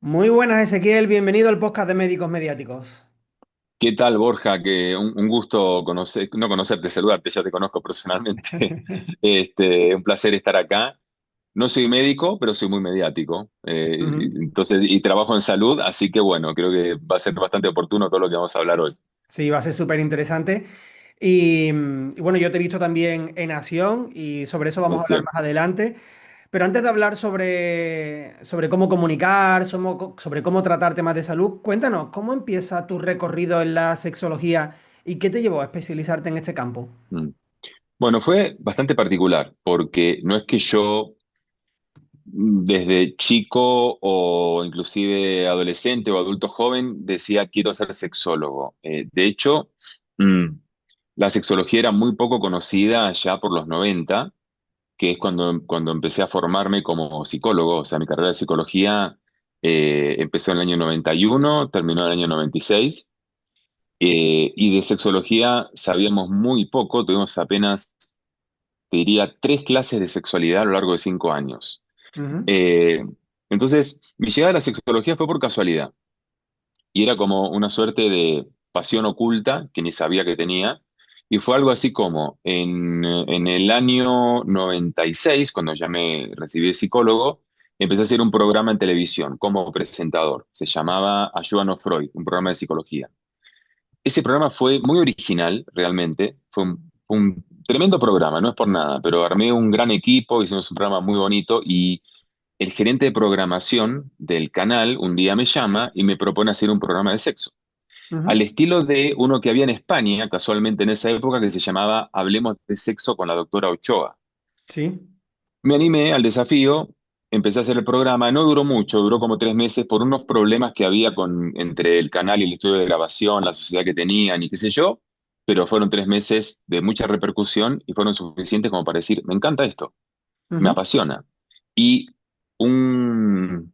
Muy buenas, Ezequiel. Bienvenido al podcast de Médicos Mediáticos. ¿Qué tal, Borja? Que un gusto conocer, no conocerte, saludarte, ya te conozco personalmente. Un placer estar acá. No soy médico, pero soy muy mediático. Ujú. Entonces, y trabajo en salud, así que bueno, creo que va a ser bastante oportuno todo lo que vamos a hablar hoy. Sí, va a ser súper interesante. Y bueno, yo te he visto también en acción y sobre eso vamos a Es hablar cierto. más adelante. Pero antes de hablar sobre cómo comunicar, sobre cómo tratar temas de salud, cuéntanos, ¿cómo empieza tu recorrido en la sexología y qué te llevó a especializarte en este campo? Mm. Bueno, fue bastante particular, porque no es que yo desde chico o inclusive adolescente o adulto joven decía quiero ser sexólogo. De hecho, mm, la sexología era muy poco conocida ya por los 90, que es cuando empecé a formarme como psicólogo. O sea, mi carrera de psicología empezó en el año 91, terminó en el año 96. Y de sexología sabíamos muy poco, tuvimos apenas, te diría, 3 clases de sexualidad a lo largo de 5 años. Ujú. Eh, entonces, mi llegada a la sexología fue por casualidad y era como una suerte de pasión oculta que ni sabía que tenía. Y fue algo así como en el año 96, cuando ya me recibí de psicólogo, empecé a hacer un programa en televisión como presentador. Se llamaba Ayúdanos Freud, un programa de psicología. Ese programa fue muy original, realmente. Fue un tremendo programa, no es por nada, pero armé un gran equipo, hicimos un programa muy bonito y el gerente de programación del canal un día me llama y me propone hacer un programa de sexo, al Ujú. estilo de uno que había en España, casualmente en esa época, que se llamaba Hablemos de sexo con la doctora Ochoa. Sí. Me animé al desafío, empecé a hacer el programa, no duró mucho, duró como 3 meses por unos problemas que había entre el canal y el estudio de grabación, la sociedad que tenían y qué sé yo, pero fueron 3 meses de mucha repercusión y fueron suficientes como para decir, me encanta esto, me Ujú. apasiona. Y un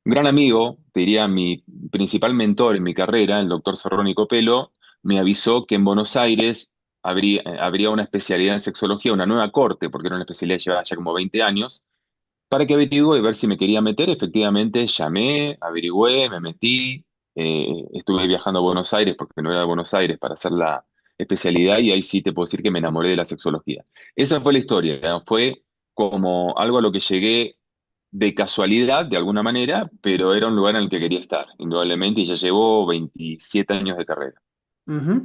gran amigo, te diría mi principal mentor en mi carrera, el doctor Sorrónico Pelo, me avisó que en Buenos Aires habría una especialidad en sexología, una nueva corte, porque era una especialidad que llevaba ya como 20 años, para que averigüe y ver si me quería meter. Efectivamente, llamé, averigüé, me metí, estuve viajando a Buenos Aires, porque no era de Buenos Aires, para hacer la especialidad y ahí sí te puedo decir que me enamoré de la sexología. Esa fue la historia, ¿no? Fue como algo a lo que llegué de casualidad, de alguna manera, pero era un lugar en el que quería estar, indudablemente, y ya llevo 27 años de carrera. Ujú.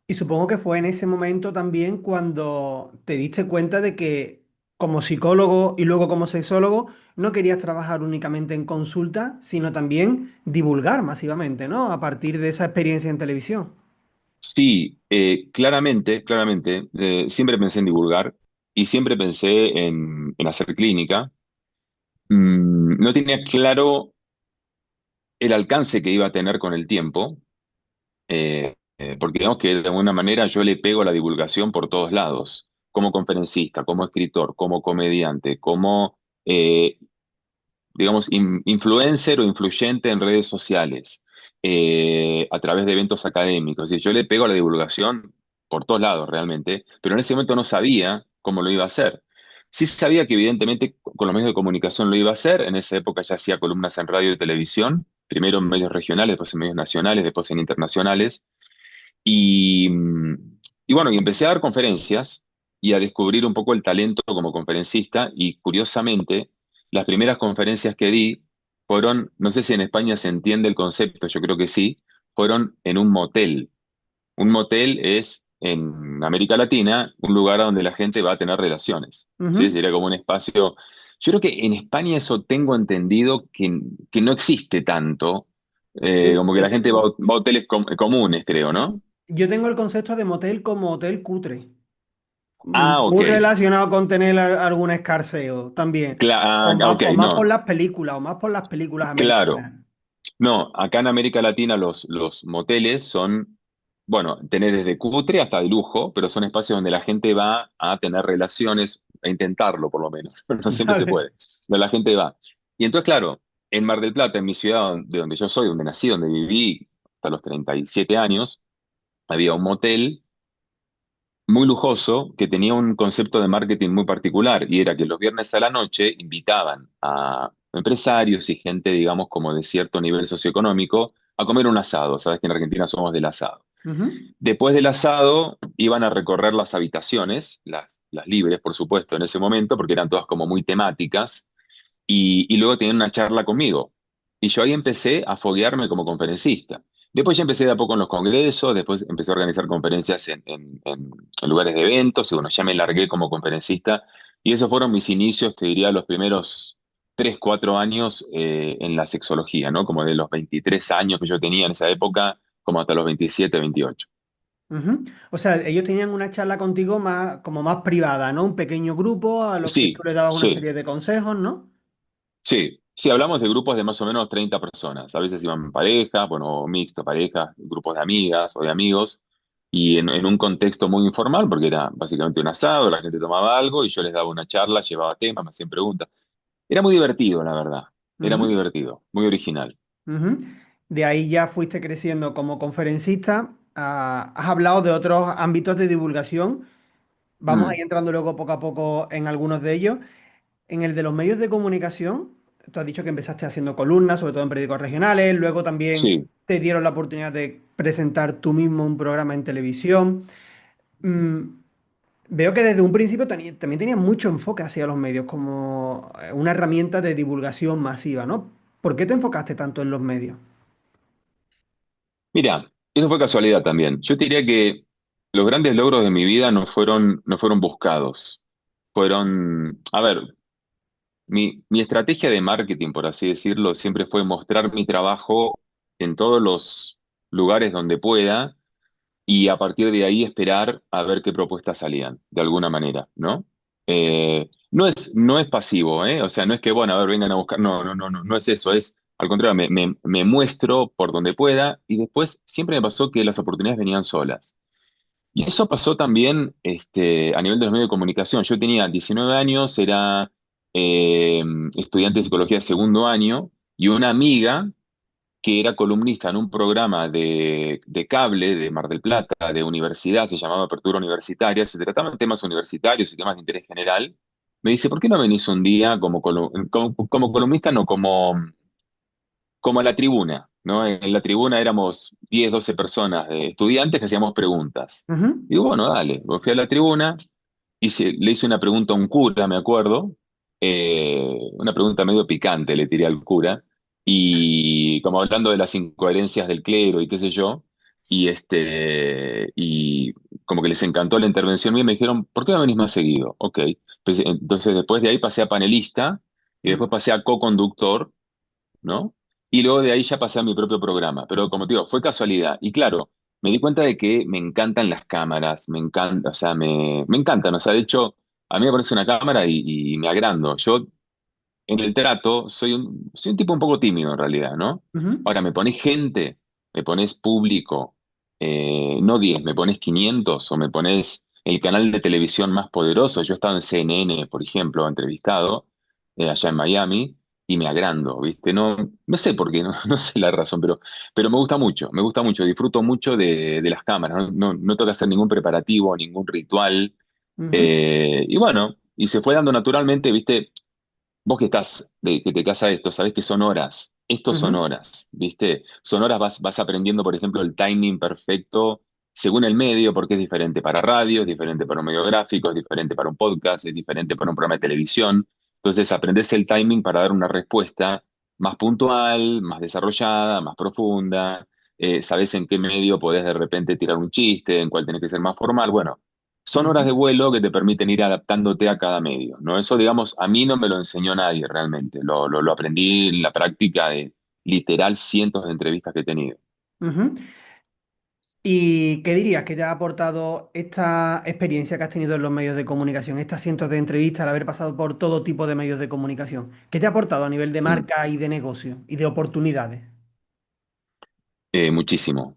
Y supongo que fue en ese momento también cuando te diste cuenta de que como psicólogo y luego como sexólogo no querías trabajar únicamente en consulta, sino también divulgar masivamente, ¿no? A partir de esa experiencia en televisión. Sí, claramente, siempre pensé en divulgar y siempre pensé en hacer clínica. No tenía claro el alcance que iba a tener con el tiempo, porque digamos que de alguna manera yo le pego a la divulgación por todos lados, como conferencista, como escritor, como comediante, como, digamos, influencer o influyente en redes sociales, a través de eventos académicos. Y yo le pego a la divulgación por todos lados realmente, pero en ese momento no sabía cómo lo iba a hacer. Sí sabía que evidentemente con los medios de comunicación lo iba a hacer. En esa época ya hacía columnas en radio y televisión, primero en medios regionales, después en medios nacionales, después en internacionales. Y, y bueno, y empecé a dar conferencias y a descubrir un poco el talento como conferencista. Y curiosamente, las primeras conferencias que di fueron, no sé si en España se entiende el concepto, yo creo que sí, fueron en un motel. Un motel es, en América Latina, un lugar a donde la gente va a tener relaciones. ¿Sí? Ujú. Sería como un espacio. Yo creo que en España eso tengo entendido que no existe tanto. Yo, Como que yo la gente va, tengo, va a hoteles comunes, creo, ¿no? yo tengo el concepto de motel como hotel cutre, Ah, ok. muy relacionado con tener algún escarceo también, Ok, o más por no, las películas, o más por las películas claro. americanas. No, acá en América Latina los moteles son, bueno, tenés desde cutre hasta de lujo, pero son espacios donde la gente va a tener relaciones, a intentarlo por lo menos, pero no siempre se Vale. puede, pero la gente va. Y entonces, claro, en Mar del Plata, en mi ciudad, de donde yo soy, donde nací, donde viví hasta los 37 años, había un motel muy lujoso que tenía un concepto de marketing muy particular y era que los viernes a la noche invitaban empresarios y gente, digamos, como de cierto nivel socioeconómico, a comer un asado. Sabes que en Argentina somos del asado. Ujú, Después del asado iban a recorrer las habitaciones, las libres, por supuesto, en ese momento, porque eran todas como muy temáticas, y luego tenían una charla conmigo. Y yo ahí empecé a foguearme como conferencista. Después ya empecé de a poco en los congresos, después empecé a organizar conferencias en lugares de eventos, y bueno, ya me largué como conferencista. Y esos fueron mis inicios, te diría, los primeros 3 4 años en la sexología, ¿no? Como de los 23 años que yo tenía en esa época, como hasta los 27 28. ujú. O sea, ellos tenían una charla contigo más, como más privada, ¿no? Un pequeño grupo a los que tú Sí, le dabas una sí, serie de consejos, ¿no? sí. Sí, hablamos de grupos de más o menos 30 personas. A veces iban parejas, bueno, mixto, parejas, grupos de amigas o de amigos, y en un contexto muy informal, porque era básicamente un asado, la gente tomaba algo y yo les daba una charla, llevaba temas, me hacían preguntas. Era muy divertido, la verdad. Era muy Ujú, divertido, muy original. ujú. De ahí ya fuiste creciendo como conferencista. Has hablado de otros ámbitos de divulgación. Vamos a Mm, ir entrando luego poco a poco en algunos de ellos. En el de los medios de comunicación, tú has dicho que empezaste haciendo columnas, sobre todo en periódicos regionales, luego también sí. te dieron la oportunidad de presentar tú mismo un programa en televisión. Mm, Veo que desde un principio también tenías mucho enfoque hacia los medios como una herramienta de divulgación masiva, ¿no? ¿Por qué te enfocaste tanto en los medios? Mira, eso fue casualidad también. Yo te diría que los grandes logros de mi vida no fueron buscados. Fueron, a ver, mi estrategia de marketing, por así decirlo, siempre fue mostrar mi trabajo en todos los lugares donde pueda y a partir de ahí esperar a ver qué propuestas salían, de alguna manera, ¿no? No es pasivo, ¿eh? O sea, no es que, bueno, a ver, vengan a buscar, no, no, no, no, no es eso, es al contrario, me muestro por donde pueda y después siempre me pasó que las oportunidades venían solas. Y eso pasó también a nivel de los medios de comunicación. Yo tenía 19 años, era eh, estudiante de psicología de segundo año, y una amiga que era columnista en un programa de cable de Mar del Plata, de universidad, se llamaba Apertura Universitaria, se trataban temas universitarios y temas de interés general, me dice, ¿por qué no venís un día como columnista, no, como a la tribuna, ¿no? En la tribuna éramos 10 12 personas, estudiantes que hacíamos preguntas. Ujú, Digo, bueno, dale. Fui a la tribuna, le hice una pregunta a un cura, me acuerdo, una pregunta medio picante le tiré al cura, y como hablando de las incoherencias del clero y qué sé yo, y como que les encantó la intervención mía y me dijeron, ¿por qué no venís más seguido? Ok. Pues, entonces después de ahí pasé a panelista y ujú, después pasé a co-conductor, ¿no? Y luego de ahí ya pasé a mi propio programa, pero como te digo, fue casualidad. Y claro, me di cuenta de que me encantan las cámaras, me encanta, o sea, me encantan, o sea, de hecho, a mí me aparece una cámara y me agrando. Yo en el trato soy un tipo un poco tímido en realidad, ¿no? ujú, Ahora, me pones gente, me pones público, no 10, me pones 500 o me pones el canal de televisión más poderoso. Yo he estado en CNN, por ejemplo, entrevistado allá en Miami y me agrando, ¿viste? No, no sé por qué, no, no sé la razón, pero me gusta mucho, disfruto mucho de las cámaras, no, no tengo que hacer ningún preparativo, ningún ritual. ujú, Y bueno, y se fue dando naturalmente, ¿viste? Vos que que te casa esto, sabés que son horas. Estos son ujú, horas, ¿viste? Son horas, vas aprendiendo, por ejemplo, el timing perfecto según el medio, porque es diferente para radio, es diferente para un medio gráfico, es diferente para un podcast, es diferente para un programa de televisión. Entonces, aprendés el timing para dar una respuesta más puntual, más desarrollada, más profunda. Sabés en qué medio podés de repente tirar un chiste, en cuál tenés que ser más formal. Bueno, son horas de ujú. vuelo que te permiten ir adaptándote a cada medio, ¿no? Eso, digamos, a mí no me lo enseñó nadie realmente. Lo aprendí en la práctica de literal cientos de entrevistas que he tenido. Ujú. ¿Y qué dirías que te ha aportado esta experiencia que has tenido en los medios de comunicación, estas cientos de entrevistas, al haber pasado por todo tipo de medios de comunicación? ¿Qué te ha aportado a nivel de Mm. marca y de negocio y de oportunidades? Muchísimo,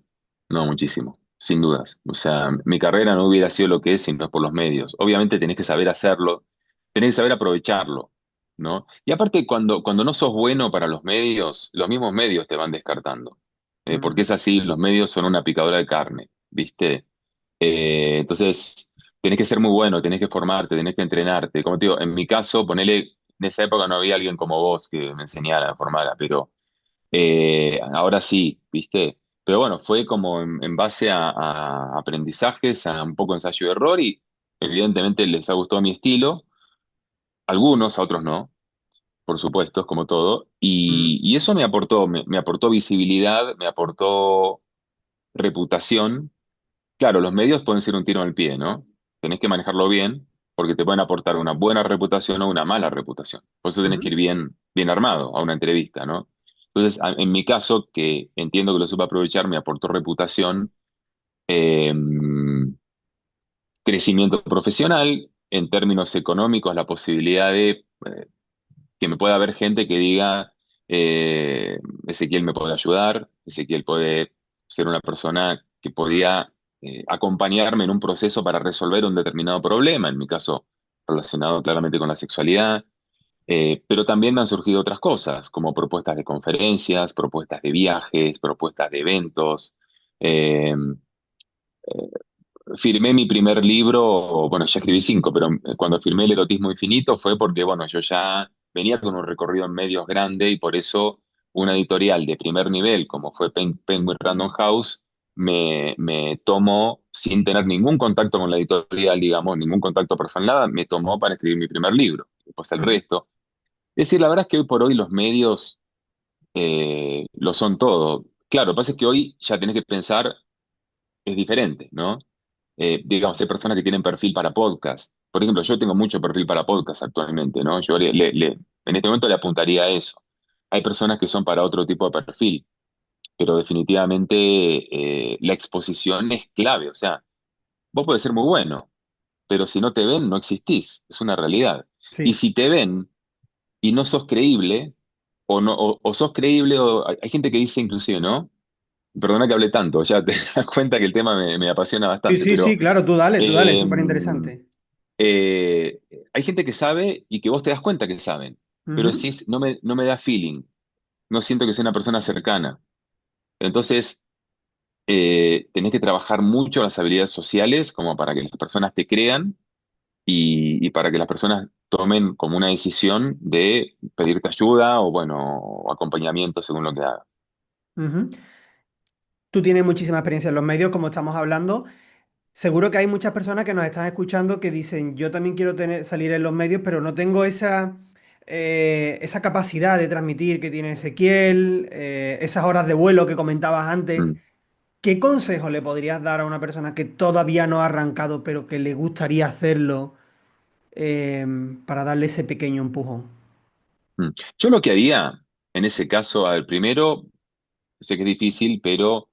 no, muchísimo, sin dudas. O sea, mi carrera no hubiera sido lo que es si no es por los medios. Obviamente tenés que saber hacerlo, tenés que saber aprovecharlo, ¿no? Y aparte, cuando no sos bueno para los mismos medios te van descartando. Porque Ujú, es así, los medios son una picadora de carne, ¿viste? Entonces, tenés que ser muy bueno, tenés que formarte, tenés que entrenarte. Como te digo, en mi caso, ponele, en esa época no había alguien como vos que me enseñara, me formara, pero ahora sí, ¿viste? Pero bueno, fue como en base a aprendizajes, a un poco ensayo y error, y evidentemente les ha gustado mi estilo, algunos, a otros no, por supuesto, es como todo, Mm, y eso me aportó visibilidad, me aportó reputación. Claro, los medios pueden ser un tiro en el pie, ¿no? Tenés que manejarlo bien, porque te pueden aportar una buena reputación o una mala reputación. Por eso tenés que ujú, ir bien armado a una entrevista, ¿no? Entonces, en mi caso, que entiendo que lo supe aprovechar, me aportó reputación, eh, crecimiento profesional, en términos económicos, la posibilidad de que me pueda haber gente que diga, Ezequiel me puede ayudar, Ezequiel puede ser una persona que podía acompañarme en un proceso para resolver un determinado problema, en mi caso relacionado claramente con la sexualidad, pero también me han surgido otras cosas, como propuestas de conferencias, propuestas de viajes, propuestas de eventos. Eh, Firmé mi primer libro, bueno, ya escribí 5, pero cuando firmé El erotismo infinito fue porque, bueno, yo ya venía con un recorrido en medios grande y por eso una editorial de primer nivel, como fue Penguin Random House, me tomó sin tener ningún contacto con la editorial, digamos, ningún contacto personal, nada, me tomó para escribir mi primer libro, y después el ujú. resto. Es decir, la verdad es que hoy por hoy los medios lo son todo. Claro, lo que pasa es que hoy ya tenés que pensar es diferente, ¿no? Digamos, hay personas que tienen perfil para podcast. Por ejemplo, yo tengo mucho perfil para podcast actualmente, ¿no? Yo en este momento le apuntaría a eso. Hay personas que son para otro tipo de perfil, pero definitivamente la exposición es clave. O sea, vos podés ser muy bueno, pero si no te ven, no existís. Es una realidad. Y Sí, si te ven y no sos creíble, o, no, o sos creíble, o hay gente que dice inclusive, ¿no? Perdona que hable tanto, ya te das cuenta que el tema me apasiona sí, bastante, sí, sí, pero claro, tú dale, eh, súper interesante. eh, hay gente que sabe y que vos te das cuenta que saben, pero Ujú, decís, no me da feeling, no siento que sea una persona cercana. Entonces, tenés que trabajar mucho las habilidades sociales como para que las personas te crean y para que las personas tomen como una decisión de pedirte ayuda o, bueno, o acompañamiento según lo que hagas. ujú. Tú tienes muchísima experiencia en los medios, como estamos hablando. Seguro que hay muchas personas que nos están escuchando que dicen, yo también quiero salir en los medios, pero no tengo esa capacidad de transmitir que tiene Ezequiel, esas horas de vuelo que comentabas antes. Mm, ¿Qué consejo le podrías dar a una persona que todavía no ha arrancado, pero que le gustaría hacerlo, eh, para darle ese pequeño empujón? mm. Yo lo que haría en ese caso, al primero, sé que es difícil, pero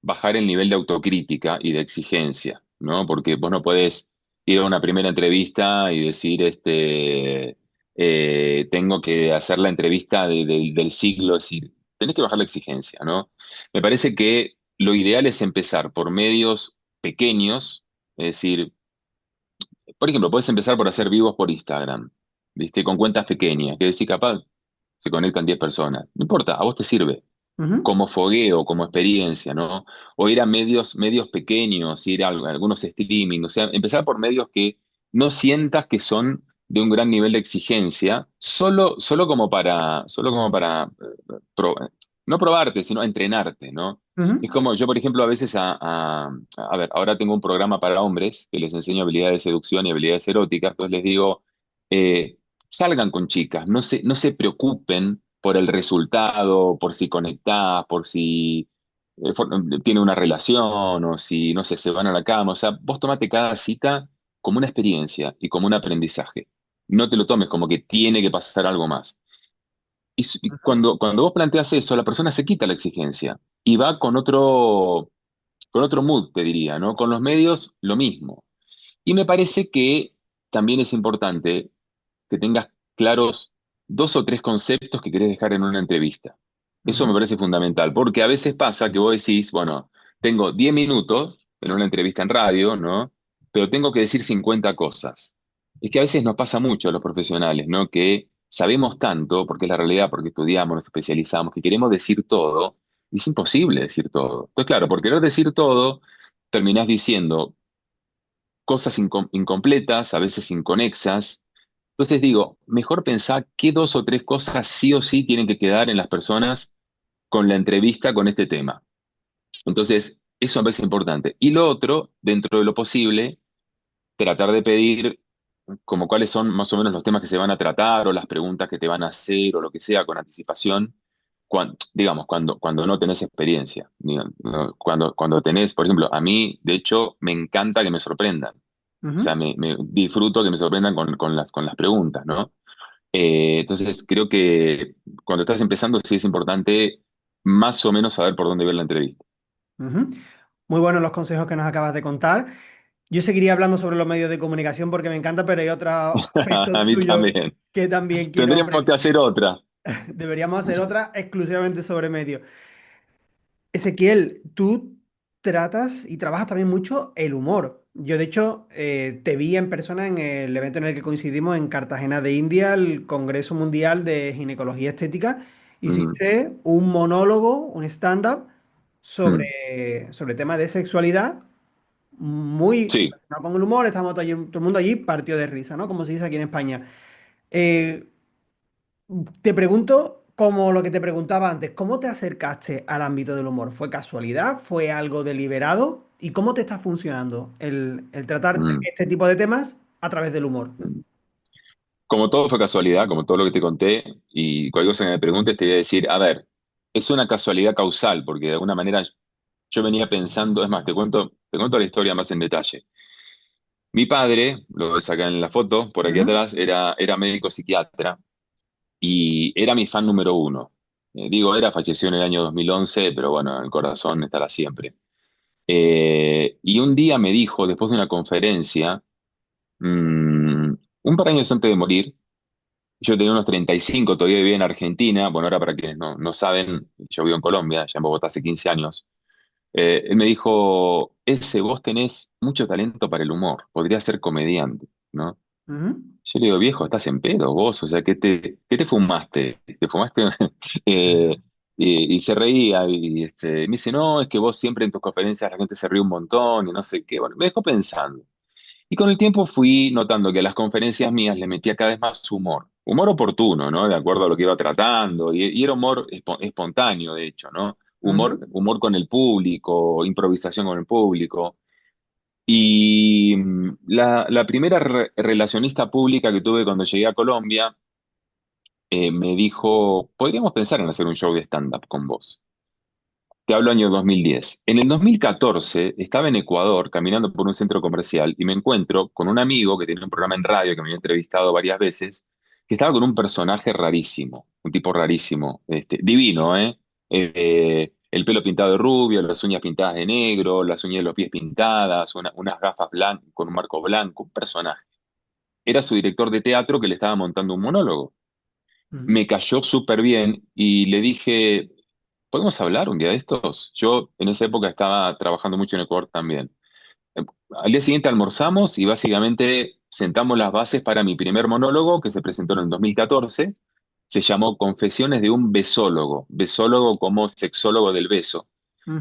bajar el nivel de autocrítica y de exigencia, ¿no? Porque vos no podés ir a una primera entrevista y decir, tengo que hacer la entrevista del siglo, es decir, tenés que bajar la exigencia, ¿no? Me parece que lo ideal es empezar por medios pequeños, es decir, por ejemplo, puedes empezar por hacer vivos por Instagram, ¿viste? Con cuentas pequeñas, que decir, capaz se conectan 10 personas. No importa, a vos te sirve Ujú, como fogueo, como experiencia, ¿no? O ir a medios pequeños, ir a algunos streaming, o sea, empezar por medios que no sientas que son de un gran nivel de exigencia, solo como para no probarte, sino entrenarte, ¿no? Es ujú, como yo, por ejemplo, a veces a ver, ahora tengo un programa para hombres que les enseño habilidades de seducción y habilidades eróticas, entonces les digo, eh, salgan con chicas, no se preocupen por el resultado, por si conectás, por si tiene una relación o si, no sé, se van a la cama. O sea, vos tomate cada cita como una experiencia y como un aprendizaje. No te lo tomes como que tiene que pasar algo más. Y ujú, cuando vos planteas eso, la persona se quita la exigencia y va con otro mood, te diría, ¿no? Con los medios, lo mismo. Y me parece que también es importante que tengas claros 2 o 3 conceptos que querés dejar en una entrevista. Eso me ujú, parece fundamental, porque a veces pasa que vos decís, bueno, tengo 10 minutos en una entrevista en radio, ¿no? Pero tengo que decir 50 cosas. Es que a veces nos pasa mucho a los profesionales, ¿no? Que sabemos tanto, porque es la realidad, porque estudiamos, nos especializamos, que queremos decir todo, y es imposible decir todo. Entonces, claro, por querer decir todo, terminás diciendo cosas incompletas, a veces inconexas, Entonces digo, mejor pensar qué dos o tres cosas sí o sí tienen que quedar en las personas con la entrevista con este tema. Entonces, eso me parece importante. Y lo otro, dentro de lo posible, tratar de pedir como cuáles son más o menos los temas que se van a tratar o las preguntas que te van a hacer o lo que sea con anticipación, digamos, cuando no tenés experiencia. ¿No? Cuando tenés, por ejemplo, a mí, de hecho, me encanta que me sorprendan. O Ujú, sea, me disfruto que me sorprendan con las preguntas, ¿no? Entonces, creo que cuando estás empezando, sí es importante más o menos saber por dónde ver la entrevista. ujú. Muy buenos los consejos que nos acabas de contar. Yo seguiría hablando sobre los medios de comunicación porque me encanta, pero hay otros aspectos A mí tuyos también. que también quiero Tendríamos que aprender. hacer otra. Deberíamos hacer otra exclusivamente sobre medios. Ezequiel, tú tratas y trabajas también mucho el humor. Yo, de hecho, te vi en persona en el evento en el que coincidimos en Cartagena de India, el Congreso Mundial de Ginecología Estética. Mm, Hiciste un monólogo, un stand-up mm. sobre temas de sexualidad, muy Sí. relacionado con el humor. Estábamos todo el mundo allí partió de risa, ¿no? Como se dice aquí en España. Eh, Te pregunto, como lo que te preguntaba antes, ¿cómo te acercaste al ámbito del humor? ¿Fue casualidad? ¿Fue algo deliberado? ¿Y cómo te está funcionando el tratar Mm, este tipo de temas a través del humor? mm. Como todo fue casualidad, como todo lo que te conté, y cualquier cosa que me preguntes te voy a decir, a ver, es una casualidad causal, porque de alguna manera yo venía pensando, es más, te cuento la historia más en detalle. Mi padre, lo ves acá en la foto, por aquí Ujú, atrás, era médico psiquiatra y era mi fan número uno. Digo, falleció en el año 2011, pero bueno, el corazón estará siempre. Y un día me dijo, después de una conferencia, un par de años antes de morir, yo tenía unos 35, todavía vivía en Argentina. Bueno, ahora para quienes no saben, yo vivo en Colombia, ya en Bogotá hace 15 años. Él me dijo, vos tenés mucho talento para el humor, podrías ser comediante, ¿no? ujú, Yo le digo, viejo, estás en pedo vos, o sea, ¿qué te fumaste? ¿Te fumaste? Eh, y se reía y me dice, no, es que vos siempre en tus conferencias la gente se ríe un montón y no sé qué. Bueno, me dejó pensando. Y con el tiempo fui notando que a las conferencias mías le metía cada vez más humor. Humor oportuno, ¿no? De acuerdo a lo que iba tratando. Y era humor espontáneo, de hecho, ¿no? Humor, ujú, humor con el público, improvisación con el público. Y la primera relacionista pública que tuve cuando llegué a Colombia me dijo, podríamos pensar en hacer un show de stand-up con vos. Te hablo año 2010. En el 2014 estaba en Ecuador caminando por un centro comercial y me encuentro con un amigo que tenía un programa en radio que me había entrevistado varias veces, que estaba con un personaje rarísimo, un tipo rarísimo, divino, ¿eh? El pelo pintado de rubio, las uñas pintadas de negro, las uñas de los pies pintadas, unas gafas blancas con un marco blanco, un personaje. Era su director de teatro que le estaba montando un monólogo. ujú, Me cayó súper bien y le dije, ¿podemos hablar un día de estos? Yo en esa época estaba trabajando mucho en Ecuador también. Eh, Al día siguiente almorzamos y básicamente sentamos las bases para mi primer monólogo que se presentó en el 2014. Se llamó Confesiones de un besólogo, besólogo como sexólogo del beso.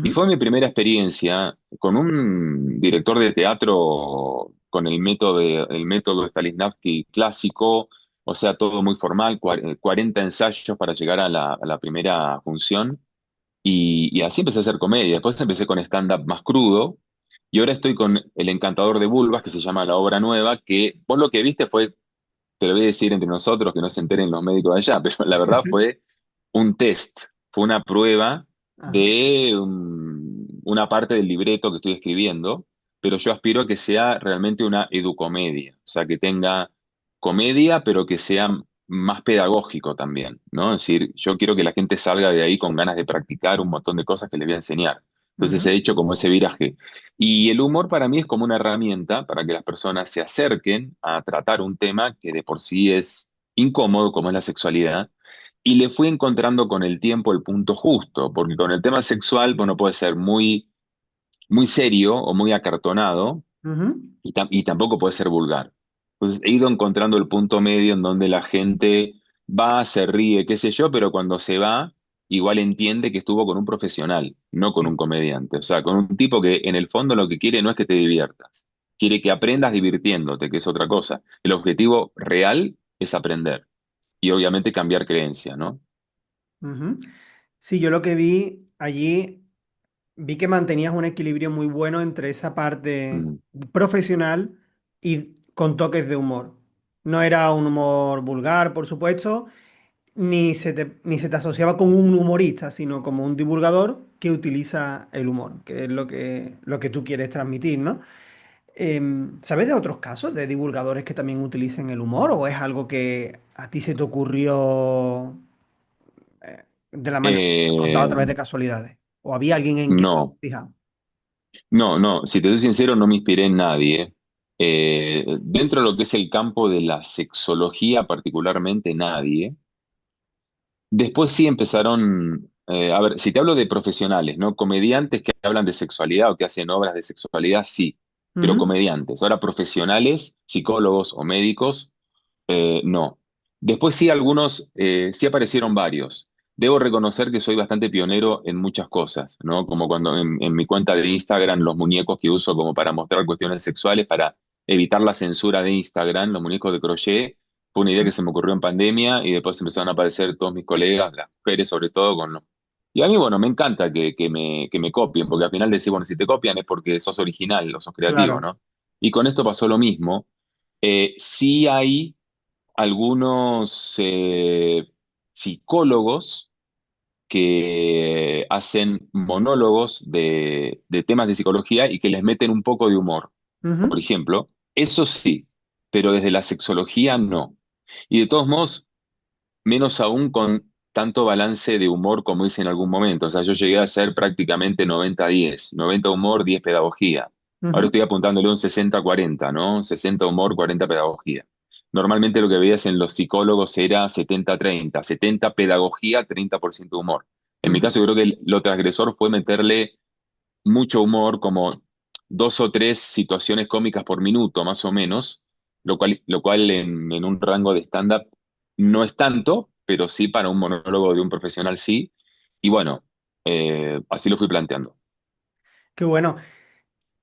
Y ujú, fue mi primera experiencia con un director de teatro con el método Stanislavski clásico, o sea, todo muy formal, 40 ensayos para llegar a la primera función. Y así empecé a hacer comedia. Después empecé con stand-up más crudo. Y ahora estoy con El Encantador de Vulvas, que se llama La Obra Nueva, que vos lo que viste fue, te lo voy a decir entre nosotros, que no se enteren los médicos de allá, pero la verdad fue un test, fue una prueba ajá, de una parte del libreto que estoy escribiendo, pero yo aspiro a que sea realmente una educomedia, o sea, que tenga comedia, pero que sea más pedagógico también, ¿no? Es decir, yo quiero que la gente salga de ahí con ganas de practicar un montón de cosas que les voy a enseñar. Entonces he ujú, hecho como ese viraje. Y el humor para mí es como una herramienta para que las personas se acerquen a tratar un tema que de por sí es incómodo, como es la sexualidad, y le fui encontrando con el tiempo el punto justo, porque con el tema sexual, bueno, puede ser muy, muy serio o muy acartonado ujú. y tampoco puede ser vulgar. Entonces he ido encontrando el punto medio en donde la gente va, se ríe, qué sé yo, pero cuando se va, igual entiende que estuvo con un profesional, no con un comediante. O sea, con un tipo que en el fondo lo que quiere no es que te diviertas, quiere que aprendas divirtiéndote, que es otra cosa. El objetivo real es aprender. Y obviamente cambiar creencias, ¿no? Ujú. Sí, yo lo que vi allí, vi que mantenías un equilibrio muy bueno entre esa parte Mm. profesional y con toques de humor. No era un humor vulgar, por supuesto, ni se te asociaba con un humorista, sino como un divulgador que utiliza el humor, que es lo que tú quieres transmitir, ¿no? ¿Sabes de otros casos de divulgadores que también utilicen el humor o es algo que a ti se te ocurrió de la manera que has contado a Eh, través de casualidades? ¿O había alguien en quien no, fija? no, si te soy sincero, no me inspiré en nadie. Dentro de lo que es el campo de la sexología, particularmente nadie. Después sí empezaron, a ver, si te hablo de profesionales, ¿no? Comediantes que hablan de sexualidad o que hacen obras de sexualidad, sí, pero Ujú, comediantes. Ahora, profesionales, psicólogos o médicos, no. Después sí, algunos, sí aparecieron varios. Debo reconocer que soy bastante pionero en muchas cosas, ¿no? Como cuando en mi cuenta de Instagram, los muñecos que uso como para mostrar cuestiones sexuales, para evitar la censura de Instagram, los muñecos de crochet, fue una idea que se me ocurrió en pandemia y después empezaron a aparecer todos mis colegas, las mujeres sobre todo, con los... Y a mí, bueno, me encanta que me copien, porque al final decís, bueno, si te copian es porque sos original o sos creativo, claro. ¿no? Y con esto pasó lo mismo. Sí hay algunos psicólogos que hacen monólogos de temas de psicología y que les meten un poco de humor, por Ujú, ejemplo. Eso sí, pero desde la sexología no. Y de todos modos, menos aún con tanto balance de humor como hice en algún momento. O sea, yo llegué a hacer prácticamente 90-10, 90 humor, 10 pedagogía. Ahora ujú, estoy apuntándole un 60-40, ¿no? 60 humor, 40 pedagogía. Normalmente lo que veías en los psicólogos era 70-30, 70 pedagogía, 30% humor. En mi ujú, caso, yo creo que lo transgresor fue meterle mucho humor, como dos o tres situaciones cómicas por minuto, más o menos, lo cual en un rango de stand-up no es tanto, pero sí para un monólogo de un profesional sí. Y bueno, así lo fui planteando. qué bueno.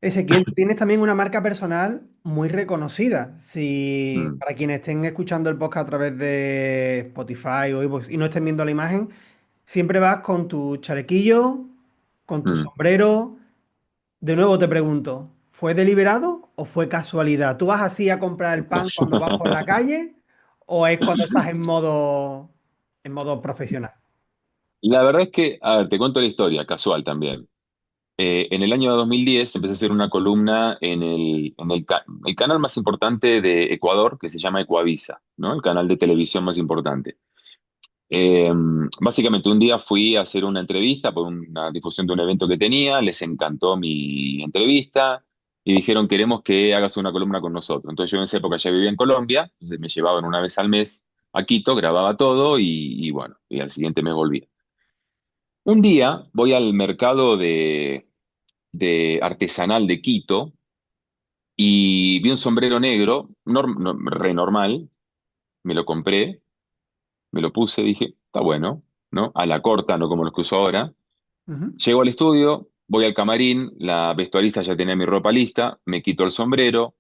Ezequiel, tú tienes también una marca personal muy reconocida. Si Mm, para quienes estén escuchando el podcast a través de Spotify o iVoox y no estén viendo la imagen, siempre vas con tu chalequillo, con tu mm. sombrero. De nuevo te pregunto, ¿fue deliberado o fue casualidad? ¿Tú vas así a comprar el pan cuando vas por la calle o es cuando estás en modo profesional? La verdad es que, a ver, te cuento la historia, casual también. En el año 2010 empecé a hacer una columna el canal más importante de Ecuador, que se llama Ecuavisa, ¿no? El canal de televisión más importante. Eh, Básicamente un día fui a hacer una entrevista por una difusión de un evento que tenía, les encantó mi entrevista y dijeron queremos que hagas una columna con nosotros. Entonces yo en esa época ya vivía en Colombia, entonces me llevaban una vez al mes a Quito, grababa todo y bueno, y al siguiente mes volvía. Un día voy al mercado de artesanal de Quito y vi un sombrero negro, re normal, me lo compré, me lo puse, dije, está bueno, ¿no? A la corta, no como los que uso ahora. Ujú, Llego al estudio, voy al camarín, la vestuarista ya tenía mi ropa lista, me quito el sombrero,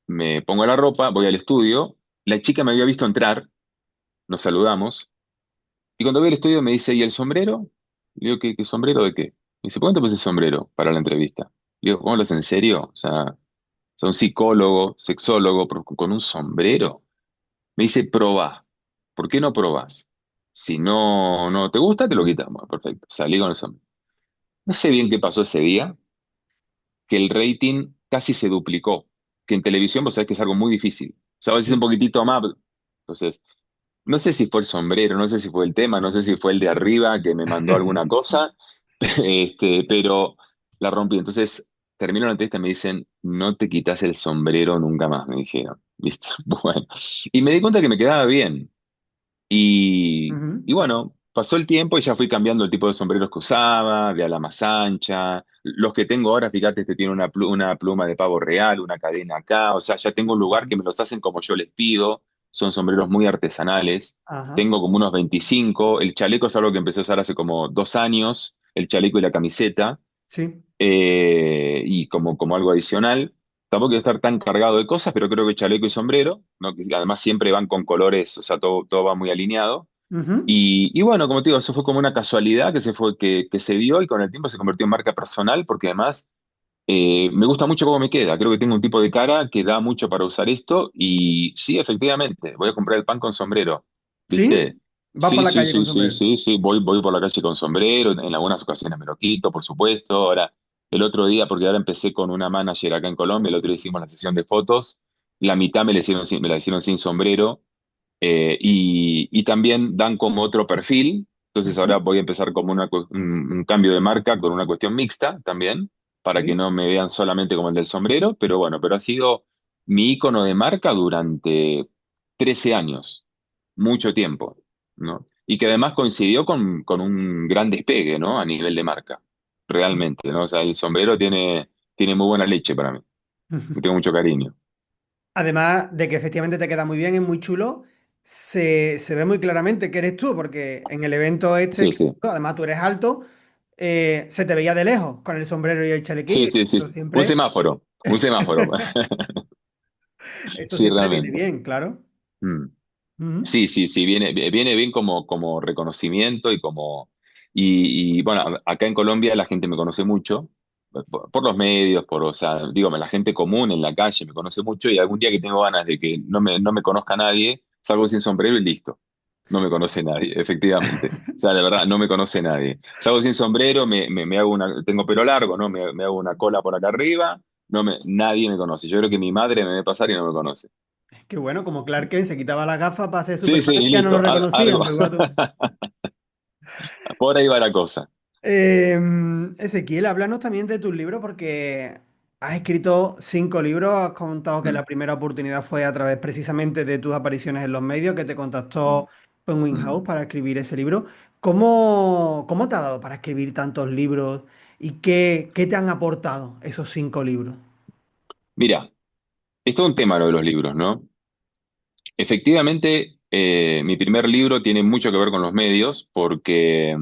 me pongo la ropa, voy al estudio, la chica me había visto entrar, nos saludamos, y cuando voy al estudio me dice, ¿y el sombrero? Le digo, ¿qué sombrero de qué? Me dice, ¿por qué no te puse sombrero para la entrevista? Le digo, ¿cómo hablas en serio? O sea, son psicólogo, sexólogo, pero con un sombrero. Me dice, probá. ¿Por qué no probás? Si no te gusta, te lo quitamos. Perfecto. Salí con el sombrero. No sé bien qué pasó ese día, que el rating casi se duplicó. Que en televisión, vos sabés que es algo muy difícil. O sea, a veces un sí. poquitito más. Entonces, no sé si fue el sombrero, no sé si fue el tema, no sé si fue el de arriba que me mandó alguna cosa, pero la rompí. Entonces, termino la entrevista y me dicen, no te quitas el sombrero nunca más, me dijeron. ¿Viste? Bueno. Y me di cuenta que me quedaba bien. Ujú, Y sí. bueno, pasó el tiempo y ya fui cambiando el tipo de sombreros que usaba, de ala más ancha. Los que tengo ahora, fíjate, este tiene una pluma de pavo real, una cadena acá. O sea, ya tengo un lugar que me los hacen como yo les pido. Son sombreros muy artesanales. Ajá, Tengo como unos 25. El chaleco es algo que empecé a usar hace como 2 años. El chaleco y la camiseta. sí. Y como algo adicional. tampoco quiero estar tan cargado de cosas, pero creo que chaleco y sombrero, ¿no? Que además siempre van con colores, o sea, todo va muy alineado. Ujú. Y bueno, como te digo, eso fue como una casualidad que se dio y con el tiempo se convirtió en marca personal, porque además me gusta mucho cómo me queda. Creo que tengo un tipo de cara que da mucho para usar esto y sí, efectivamente, voy a comprar el pan con sombrero, ¿Sí? ¿viste? Va por Sí, la sí, calle sí, con sí, sombrero. sí, sí, voy por la calle con sombrero, en algunas ocasiones me lo quito, por supuesto. Ahora, el otro día, porque ahora empecé con una manager acá en Colombia, el otro día hicimos la sesión de fotos, la mitad me la hicieron sin sombrero y también dan como otro perfil. Entonces ahora Ujú. voy a empezar como un cambio de marca con una cuestión mixta también, para que Sí. no me vean solamente como el del sombrero, pero bueno, pero ha sido mi icono de marca durante 13 años, mucho tiempo, ¿no? Y que además coincidió con un gran despegue, ¿no? A nivel de marca, realmente, ¿no? O sea, el sombrero tiene muy buena leche para mí, le tengo mucho cariño. Además de que efectivamente te queda muy bien, es muy chulo, se ve muy claramente que eres tú, porque en el evento este, Sí, sí. además tú eres alto, se te veía de lejos con el sombrero y el chalequín. Sí, sí, sí, Eso sí. Un siempre, semáforo, un semáforo. eso Sí, siempre viene realmente. bien, claro. Mm. Ujú. Sí, sí, sí, viene bien como reconocimiento y bueno, acá en Colombia la gente me conoce mucho, por los medios, o sea, digo, la gente común en la calle me conoce mucho y algún día que tengo ganas de que no me conozca nadie, salgo sin sombrero y listo. No me conoce nadie, efectivamente. O sea, de verdad, no me conoce nadie. Salgo sin sombrero, me hago tengo pelo largo, ¿no? Me hago una cola por acá arriba, nadie me conoce. Yo creo que mi madre me ve pasar y no me conoce. Qué bueno, como Clark Kent se quitaba la gafa para ser Sí, sí, Superman y y ya no lo listo, reconocían, algo. pues igual tú. Por ahí va la cosa. Ezequiel, háblanos también de tus libros porque has escrito 5 libros, has contado que Mm, la primera oportunidad fue a través precisamente de tus apariciones en los medios, que te mm, contactó Penguin mm. House para escribir ese libro. ¿Cómo te ha dado para escribir tantos libros y qué te han aportado esos 5 libros? Mira, es todo un tema lo de los libros, ¿no? Efectivamente, mi primer libro tiene mucho que ver con los medios porque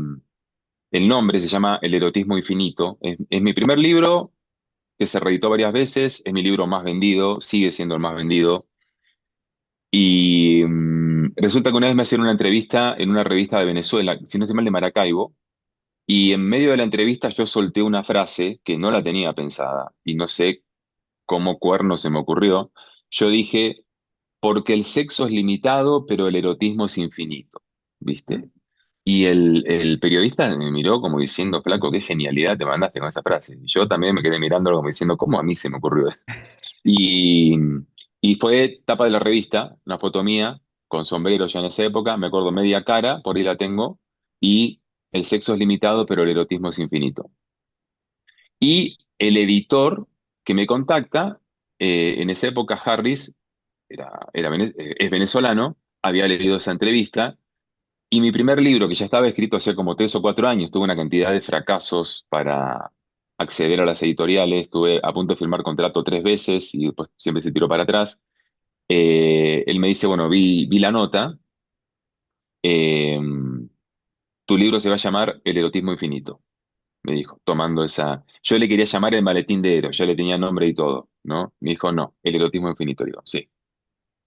el nombre se llama El erotismo infinito. Es mi primer libro que se reeditó varias veces, es mi libro más vendido, sigue siendo el más vendido. Y resulta que una vez me hicieron una entrevista en una revista de Venezuela, si no estoy mal, de Maracaibo, y en medio de la entrevista yo solté una frase que no la tenía pensada y no sé cómo cuerno se me ocurrió. Yo dije, porque el sexo es limitado, pero el erotismo es infinito, ¿viste? Y el periodista me miró como diciendo, flaco, qué genialidad te mandaste con esa frase. Y yo también me quedé mirándolo como diciendo, ¿cómo a mí se me ocurrió esto? Y, y fue tapa de la revista, una foto mía, con sombrero ya en esa época, me acuerdo media cara, por ahí la tengo, y el sexo es limitado, pero el erotismo es infinito. Y el editor que me contacta, en esa época Harris es venezolano, había leído esa entrevista, y mi primer libro, que ya estaba escrito hace como 3 o 4 años, tuvo una cantidad de fracasos para acceder a las editoriales, estuve a punto de firmar contrato 3 veces y después siempre se tiró para atrás. Él me dice, bueno, vi la nota, eh, tu libro se va a llamar El erotismo infinito, me dijo, tomando esa... Yo le quería llamar el maletín de Eros, ya le tenía nombre y todo, ¿no? Me dijo, no, el erotismo infinito, digo, sí,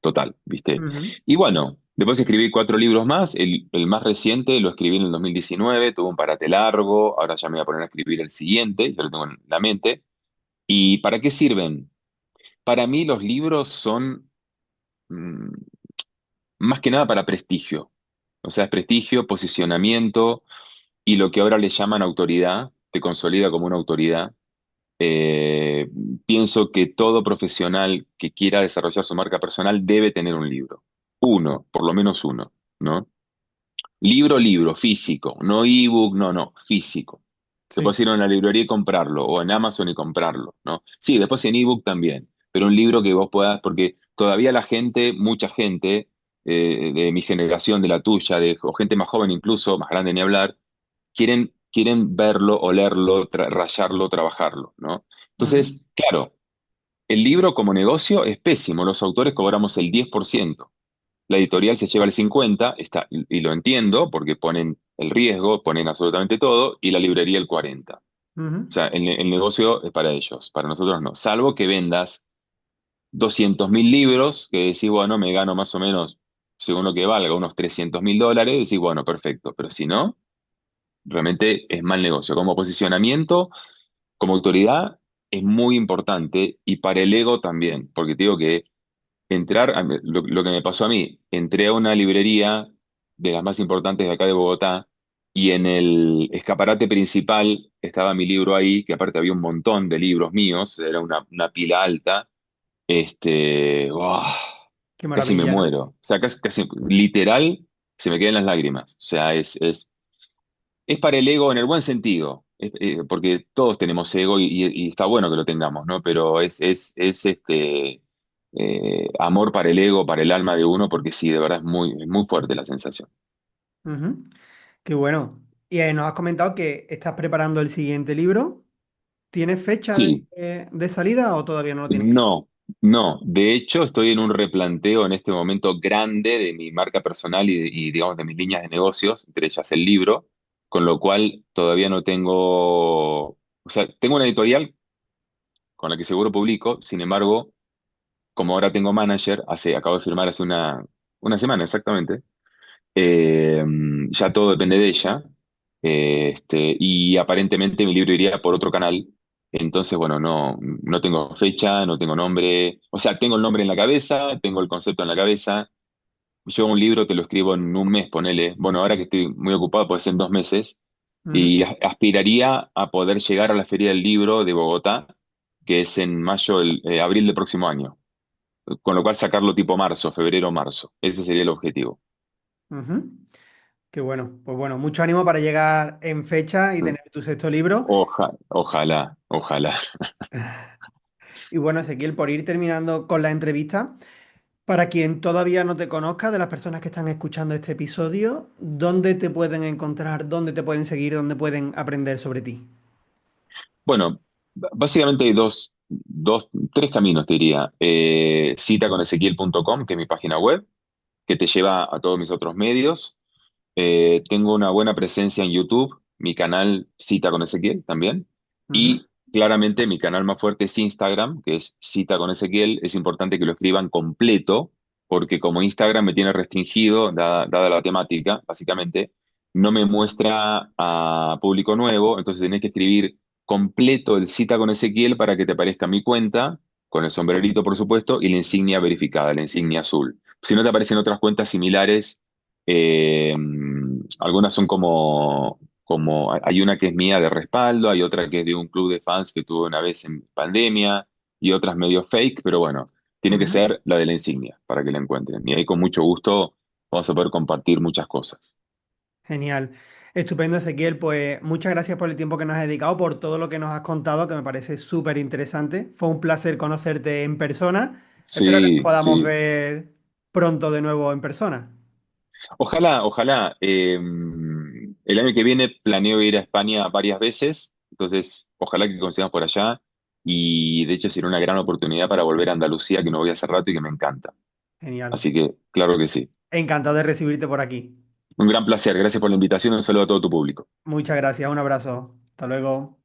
total, ¿viste? Ujú. Y bueno, después escribí 4 libros más, el más reciente lo escribí en el 2019, tuve un parate largo, ahora ya me voy a poner a escribir el siguiente, ya lo tengo en la mente. ¿Y para qué sirven? Para mí los libros son mm, más que nada para prestigio, o sea, es prestigio, posicionamiento y lo que ahora le llaman autoridad, te consolida como una autoridad. Eh, Pienso que todo profesional que quiera desarrollar su marca personal debe tener un libro. Uno, por lo menos uno, ¿no? Libro, físico, no ebook, no, físico. Te Sí. puedes ir a una librería y comprarlo, o en Amazon y comprarlo, ¿no? Sí, después en ebook también, pero un libro que vos puedas, porque todavía la gente, mucha gente de mi generación, de la tuya, o gente más joven incluso, más grande ni hablar, quieren verlo, olerlo, rayarlo, trabajarlo, ¿no? Ujú. Entonces, claro, el libro como negocio es pésimo, los autores cobramos el 10%. La editorial se lleva el 50%, y lo entiendo porque ponen el riesgo, ponen absolutamente todo, y la librería el 40%. Ujú. O sea, el negocio es para ellos, para nosotros no. Salvo que vendas. 200.000 libros, que decís, bueno, me gano más o menos, según lo que valga, unos $300.000, decís, bueno, perfecto, pero si no, realmente es mal negocio. Como posicionamiento, como autoridad, es muy importante y para el ego también, porque te digo que lo que me pasó a mí, entré a una librería de las más importantes de acá de Bogotá y en el escaparate principal estaba mi libro ahí, que aparte había un montón de libros míos, era una pila alta, ¡buah! Qué Casi me maravilla, ¿no? muero, o sea, casi literal se me quedan las lágrimas, o sea, es para el ego en el buen sentido, porque todos tenemos ego y está bueno que lo tengamos, ¿no? Pero es amor para el ego, para el alma de uno, porque sí, de verdad es muy fuerte la sensación. Ujú. Qué bueno. Y nos has comentado que estás preparando el siguiente libro. ¿Tienes fecha Sí, de salida o todavía no lo tienes claro? no, no. De hecho, estoy en un replanteo en este momento grande de mi marca personal y, digamos, de mis líneas de negocios, entre ellas el libro, con lo cual todavía no tengo, o sea, tengo una editorial con la que seguro publico, sin embargo, como ahora tengo manager, acabo de firmar hace una semana exactamente, eh, ya todo depende de ella, y aparentemente mi libro iría por otro canal, entonces, bueno, no tengo fecha, no tengo nombre, o sea, tengo el nombre en la cabeza, tengo el concepto en la cabeza, yo un libro te lo escribo en un mes, ponele, bueno, ahora que estoy muy ocupado, puede ser en 2 meses, Ujú. y aspiraría a poder llegar a la Feria del Libro de Bogotá, que es en abril del próximo año. Con lo cual sacarlo tipo marzo, febrero, marzo. Ese sería el objetivo. Ujú. Qué bueno. Pues bueno, mucho ánimo para llegar en fecha y tener tu sexto libro. Ojalá, ojalá. Y bueno, Ezequiel, por ir terminando con la entrevista, para quien todavía no te conozca, de las personas que están escuchando este episodio, ¿dónde te pueden encontrar? ¿Dónde te pueden seguir? ¿Dónde pueden aprender sobre ti? Bueno, básicamente hay tres caminos, te diría. Citaconezequiel.com, que es mi página web, que te lleva a todos mis otros medios. Tengo una buena presencia en YouTube, mi canal Cita con Ezequiel también. Ujú, Y claramente mi canal más fuerte es Instagram, que es Cita con Ezequiel. Es importante que lo escriban completo, porque como Instagram me tiene restringido, dada la temática, básicamente, no me muestra a público nuevo, entonces tenés que escribir completo el Cita con Ezequiel para que te aparezca mi cuenta, con el sombrerito, por supuesto, y la insignia verificada, la insignia azul. Si no te aparecen otras cuentas similares, eh, algunas son hay una que es mía de respaldo, hay otra que es de un club de fans que tuve una vez en pandemia y otras medio fake, pero bueno, tiene que ujú. ser la de la insignia para que la encuentren. Y ahí con mucho gusto vamos a poder compartir muchas cosas. Genial. Estupendo, Ezequiel. Pues muchas gracias por el tiempo que nos has dedicado, por todo lo que nos has contado, que me parece súper interesante. Fue un placer conocerte en persona. Espero que nos Sí, podamos sí. ver pronto de nuevo en persona. Ojalá, ojalá. El año que viene planeo ir a España varias veces, entonces ojalá que consigamos por allá. Y de hecho sería una gran oportunidad para volver a Andalucía, que no voy hace rato y que me encanta. Genial. Así que, claro que sí. Encantado de recibirte por aquí. Un gran placer. Gracias por la invitación. Un saludo a todo tu público. Muchas gracias. Un abrazo. Hasta luego.